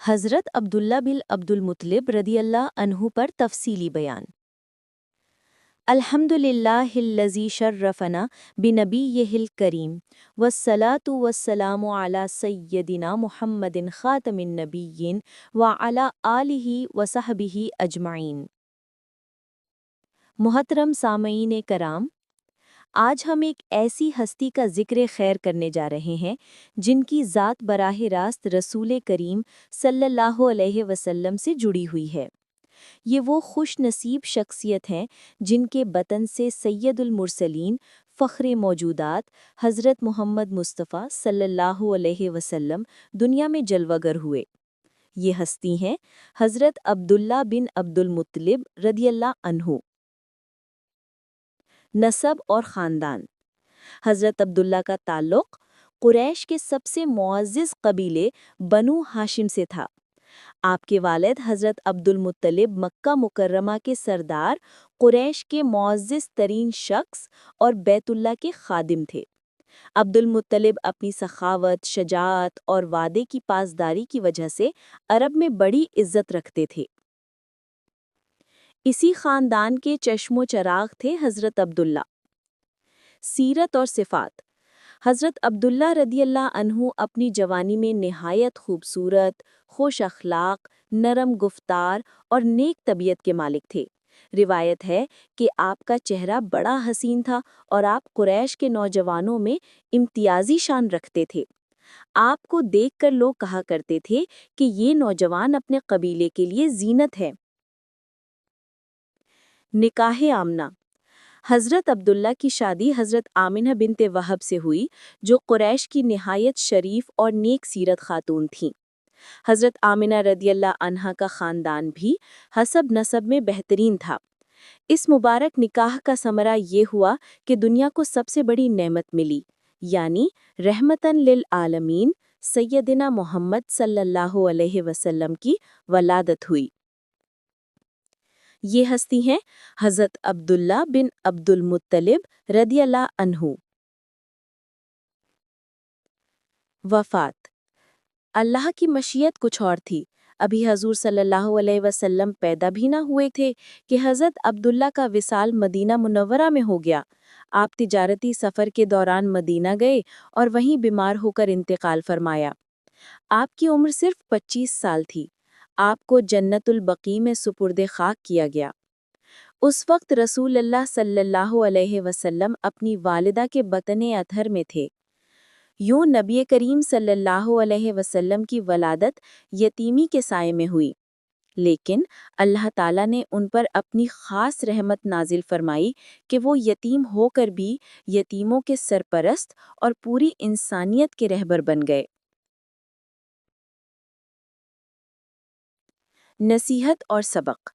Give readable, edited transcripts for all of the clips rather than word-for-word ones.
حضرت عبداللہ بن عبدالمطلب رضی اللہ عنہ پر تفصیلی بیان۔ الحمدللہ الذی شرفنا بنبیہ الکریم والصلاة والسلام علی سیدنا محمد خاتم النبیین وعلی آلہ وصحبہ اجمعین۔ محترم سامعین کرام، آج ہم ایک ایسی ہستی کا ذکر خیر کرنے جا رہے ہیں جن کی ذات براہ راست رسول کریم صلی اللہ علیہ وسلم سے جڑی ہوئی ہے۔ یہ وہ خوش نصیب شخصیت ہیں جن کے بطن سے سید المرسلین، فخر موجودات حضرت محمد مصطفیٰ صلی اللہ علیہ وسلم دنیا میں جلوہ گر ہوئے۔ یہ ہستی ہیں حضرت عبداللہ بن عبدالمطلب رضی اللہ عنہ۔ نسب اور خاندان۔ حضرت عبداللہ کا تعلق قریش کے سب سے معزز قبیلے بنو ہاشم سے تھا۔ آپ کے والد حضرت عبدالمطلب مکہ مکرمہ کے سردار، قریش کے معزز ترین شخص اور بیت اللہ کے خادم تھے۔ عبدالمطلب اپنی سخاوت، شجاعت اور وعدے کی پاسداری کی وجہ سے عرب میں بڑی عزت رکھتے تھے۔ اسی خاندان کے چشم و چراغ تھے حضرت عبداللہ۔ سیرت اور صفات۔ حضرت عبداللہ رضی اللہ عنہ اپنی جوانی میں نہایت خوبصورت، خوش اخلاق، نرم گفتار اور نیک طبیعت کے مالک تھے۔ روایت ہے کہ آپ کا چہرہ بڑا حسین تھا اور آپ قریش کے نوجوانوں میں امتیازی شان رکھتے تھے۔ آپ کو دیکھ کر لوگ کہا کرتے تھے کہ یہ نوجوان اپنے قبیلے کے لیے زینت ہے۔ نکاح آمنہ۔ حضرت عبداللہ کی شادی حضرت آمنہ بنت وہب سے ہوئی، جو قریش کی نہایت شریف اور نیک سیرت خاتون تھیں۔ حضرت آمنہ رضی اللہ عنہا کا خاندان بھی حسب نسب میں بہترین تھا۔ اس مبارک نکاح کا ثمرہ یہ ہوا کہ دنیا کو سب سے بڑی نعمت ملی، یعنی رحمتاً للعالمین سیدنا محمد صلی اللہ علیہ وسلم کی ولادت ہوئی۔ یہ ہستی ہیں حضرت عبداللہ بن عبدالمطلب رضی اللہ عنہ۔ وفات۔ اللہ کی مشیت کچھ اور تھی۔ ابھی حضور صلی اللہ علیہ وسلم پیدا بھی نہ ہوئے تھے کہ حضرت عبداللہ کا وصال مدینہ منورہ میں ہو گیا۔ آپ تجارتی سفر کے دوران مدینہ گئے اور وہیں بیمار ہو کر انتقال فرمایا۔ آپ کی عمر صرف 25 سال تھی۔ آپ کو جنت البقیع میں سپرد خاک کیا گیا۔ اس وقت رسول اللہ صلی اللہ علیہ وسلم اپنی والدہ کے بطن اطہر میں تھے۔ یوں نبی کریم صلی اللہ علیہ وسلم کی ولادت یتیمی کے سائے میں ہوئی، لیکن اللہ تعالیٰ نے ان پر اپنی خاص رحمت نازل فرمائی کہ وہ یتیم ہو کر بھی یتیموں کے سرپرست اور پوری انسانیت کے رہبر بن گئے۔ نصیحت اور سبق۔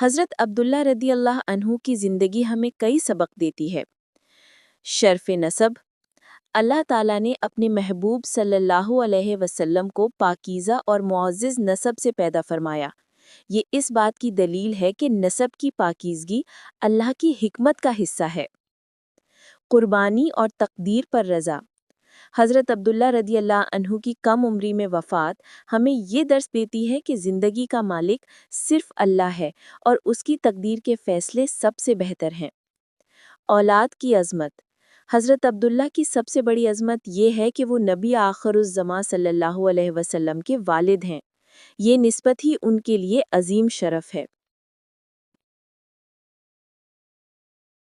حضرت عبداللہ رضی اللہ عنہ کی زندگی ہمیں کئی سبق دیتی ہے۔ شرف نسب۔ اللہ تعالیٰ نے اپنے محبوب صلی اللہ علیہ وسلم کو پاکیزہ اور معزز نسب سے پیدا فرمایا۔ یہ اس بات کی دلیل ہے کہ نسب کی پاکیزگی اللہ کی حکمت کا حصہ ہے۔ قربانی اور تقدیر پر رضا۔ حضرت عبداللہ رضی اللہ عنہ کی کم عمری میں وفات ہمیں یہ درس دیتی ہے کہ زندگی کا مالک صرف اللہ ہے اور اس کی تقدیر کے فیصلے سب سے بہتر ہیں۔ اولاد کی عظمت۔ حضرت عبداللہ کی سب سے بڑی عظمت یہ ہے کہ وہ نبی آخر الزماں صلی اللہ علیہ وسلم کے والد ہیں۔ یہ نسبت ہی ان کے لیے عظیم شرف ہے۔